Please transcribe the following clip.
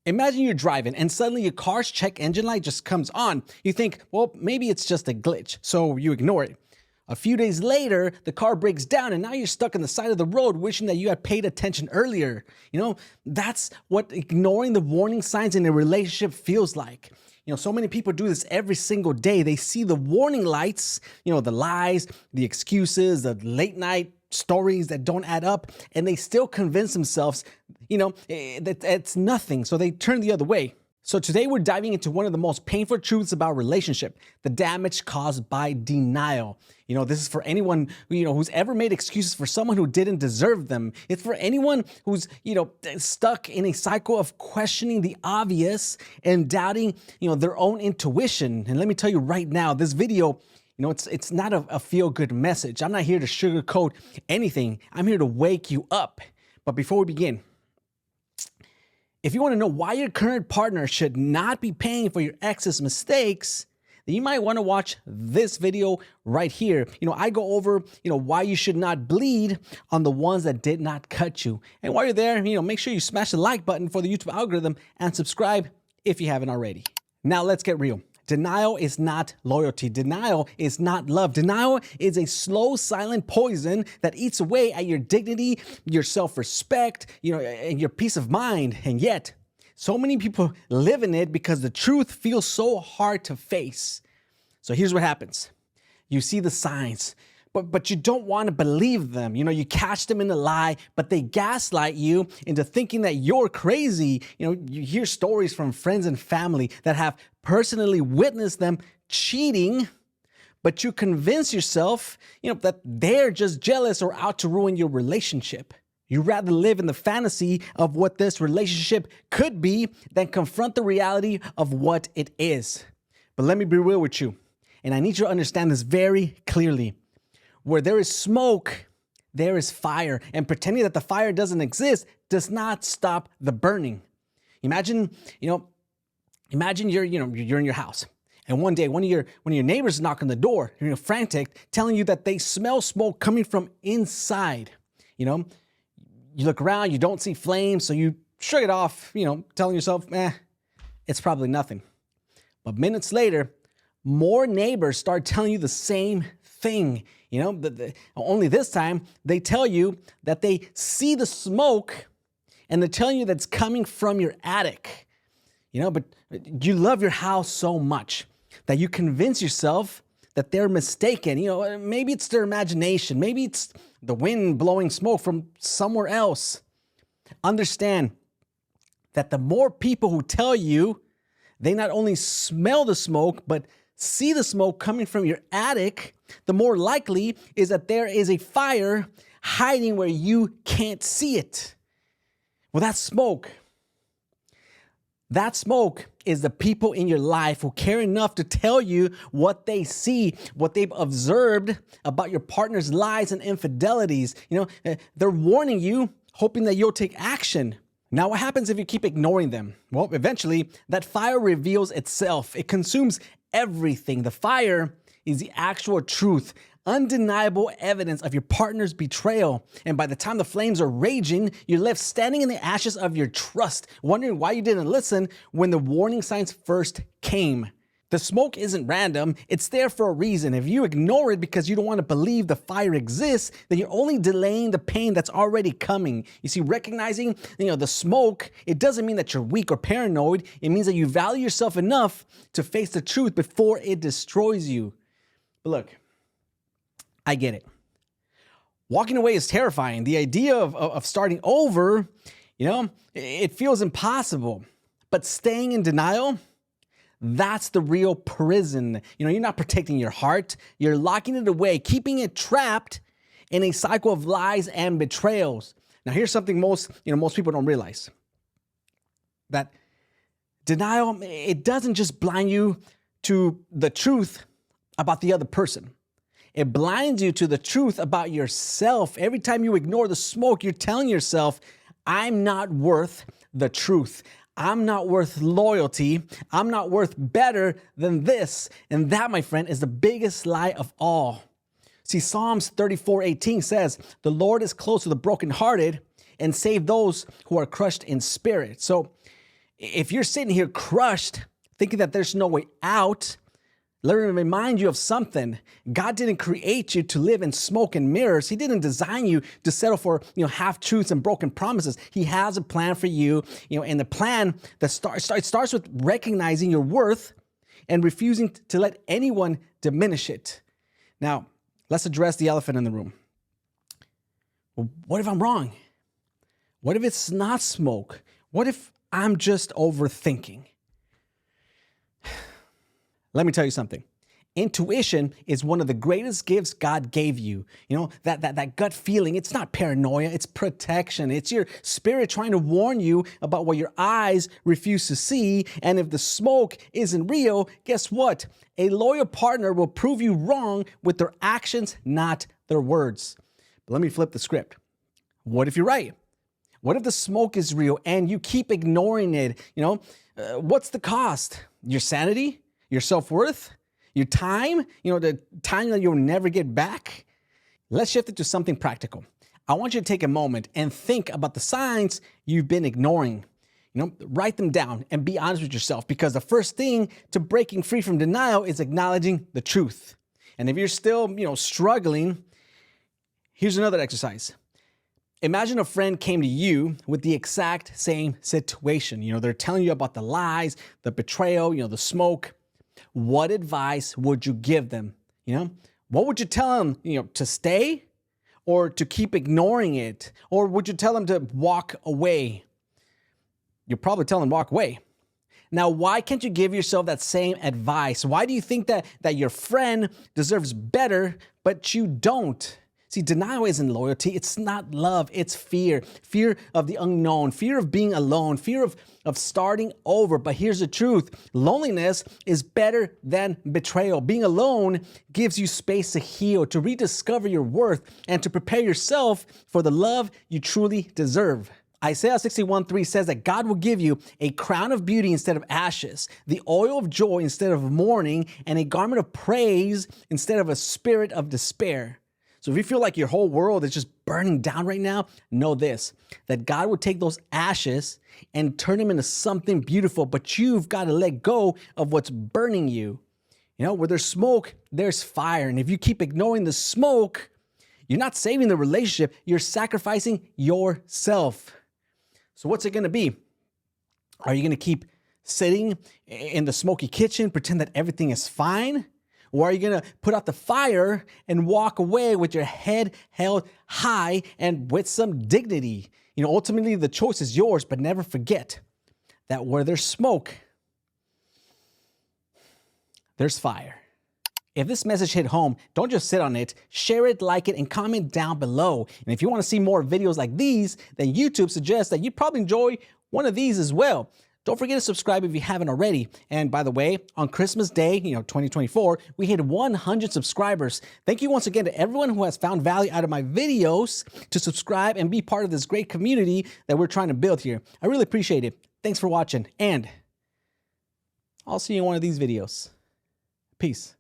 Imagine you're driving and suddenly your car's check engine light just comes on. You think, well, maybe it's just a glitch, so you ignore it. A few days later, the car breaks down and now you're stuck on the side of the road wishing that you had paid attention earlier. That's what ignoring the warning signs in a relationship feels like. So many people do this every single day. They see the warning lights, the lies, the excuses, the late night stories that don't add up, and they still convince themselves, that it's nothing. So they turn the other way. So today we're diving into one of the most painful truths about relationship, the damage caused by denial. This is for anyone, who's ever made excuses for someone who didn't deserve them. It's for anyone who's, stuck in a cycle of questioning the obvious and doubting, their own intuition. And let me tell you right now, this video, it's not a feel-good message. I'm not here to sugarcoat anything. I'm here to wake you up. But before we begin, if you want to know why your current partner should not be paying for your ex's mistakes, then you might want to watch this video right here. I go over, why you should not bleed on the ones that did not cut you. And while you're there, make sure you smash the like button for the YouTube algorithm and subscribe if you haven't already. Now let's get real. Denial is not loyalty. Denial is not love. Denial is a slow, silent poison that eats away at your dignity, your self-respect, and your peace of mind. And yet, so many people live in it because the truth feels so hard to face. So here's what happens. You see the signs, but you don't want to believe them. You catch them in a lie, but they gaslight you into thinking that you're crazy. You hear stories from friends and family that have personally witnessed them cheating, but you convince yourself, that they're just jealous or out to ruin your relationship. You rather live in the fantasy of what this relationship could be than confront the reality of what it is. But let me be real with you, and I need you to understand this very clearly. Where there is smoke, there is fire, and pretending that the fire doesn't exist does not stop the burning. Imagine you're in your house, and one day one of your neighbors knock on the door, frantic, telling you that they smell smoke coming from inside. You look around, you don't see flames, so you shrug it off, telling yourself, it's probably nothing. But minutes later, more neighbors start telling you the same thing. Only this time they tell you that they see the smoke and they're telling you that's coming from your attic. But you love your house so much that you convince yourself that they're mistaken. Maybe it's their imagination. Maybe it's the wind blowing smoke from somewhere else. Understand that the more people who tell you they not only smell the smoke, but see the smoke coming from your attic, the more likely is that there is a fire hiding where you can't see it. Well, that smoke is the people in your life who care enough to tell you what they see, what they've observed about your partner's lies and infidelities. They're warning you, hoping that you'll take action. Now, what happens if you keep ignoring them? Well, eventually, that fire reveals itself. It consumes everything. The fire is the actual truth, undeniable evidence of your partner's betrayal. And by the time the flames are raging, you're left standing in the ashes of your trust, wondering why you didn't listen when the warning signs first came. The smoke isn't random. It's there for a reason. If you ignore it because you don't want to believe the fire exists, then you're only delaying the pain that's already coming. You see, recognizing, the smoke, it doesn't mean that you're weak or paranoid. It means that you value yourself enough to face the truth before it destroys you. But look, I get it. Walking away is terrifying. The idea of starting over, it feels impossible. But staying in denial, that's the real prison. You're not protecting your heart. You're locking it away, keeping it trapped in a cycle of lies and betrayals. Now, here's something most people don't realize. That denial, it doesn't just blind you to the truth about the other person. It blinds you to the truth about yourself. Every time you ignore the smoke, you're telling yourself, I'm not worth the truth. I'm not worth loyalty. I'm not worth better than this. And that, my friend, is the biggest lie of all. See, Psalms 34:18 says, the Lord is close to the brokenhearted and save those who are crushed in spirit. So If you're sitting here crushed, thinking that there's no way out, let me remind you of something. God didn't create you to live in smoke and mirrors. He didn't design you to settle for, half-truths and broken promises. He has a plan for you, and the plan that starts with recognizing your worth and refusing to let anyone diminish it. Now, let's address the elephant in the room. Well, what if I'm wrong? What if it's not smoke? What if I'm just overthinking? Let me tell you something. Intuition is one of the greatest gifts God gave you. That gut feeling, it's not paranoia, it's protection. It's your spirit trying to warn you about what your eyes refuse to see. And if the smoke isn't real, guess what? A loyal partner will prove you wrong with their actions, not their words. But let me flip the script. What if you're right? What if the smoke is real and you keep ignoring it? What's the cost? Your sanity? Your self-worth? Your time? The time that you'll never get back? Let's shift it to something practical. I want you to take a moment and think about the signs you've been ignoring. Write them down and be honest with yourself, because the first thing to breaking free from denial is acknowledging the truth. And if you're still, struggling, here's another exercise. Imagine a friend came to you with the exact same situation. They're telling you about the lies, the betrayal, the smoke. What advice would you give them? What would you tell them, to stay or to keep ignoring it? Or would you tell them to walk away? You'll probably tell them walk away. Now, why can't you give yourself that same advice? Why do you think that your friend deserves better, but you don't? See, denial isn't loyalty. It's not love. It's fear. Fear of the unknown, fear of being alone, fear of starting over. But here's the truth. Loneliness is better than betrayal. Being alone gives you space to heal, to rediscover your worth, and to prepare yourself for the love you truly deserve. Isaiah 61:3 says that God will give you a crown of beauty instead of ashes, the oil of joy instead of mourning, and a garment of praise instead of a spirit of despair. So if you feel like your whole world is just burning down right now, know this, that God will take those ashes and turn them into something beautiful, but you've got to let go of what's burning you. Where there's smoke, there's fire. And if you keep ignoring the smoke, you're not saving the relationship, you're sacrificing yourself. So what's it going to be? Are you going to keep sitting in the smoky kitchen, pretend that everything is fine? Or are you going to put out the fire and walk away with your head held high and with some dignity? Ultimately, the choice is yours, but never forget that where there's smoke, there's fire. If this message hit home, don't just sit on it, share it, like it, and comment down below. And if you want to see more videos like these, then YouTube suggests that you probably enjoy one of these as well. Don't forget to subscribe if you haven't already. And by the way, on Christmas Day, 2024, we hit 100 subscribers. Thank you once again to everyone who has found value out of my videos to subscribe and be part of this great community that we're trying to build here. I really appreciate it. Thanks for watching, and I'll see you in one of these videos. Peace.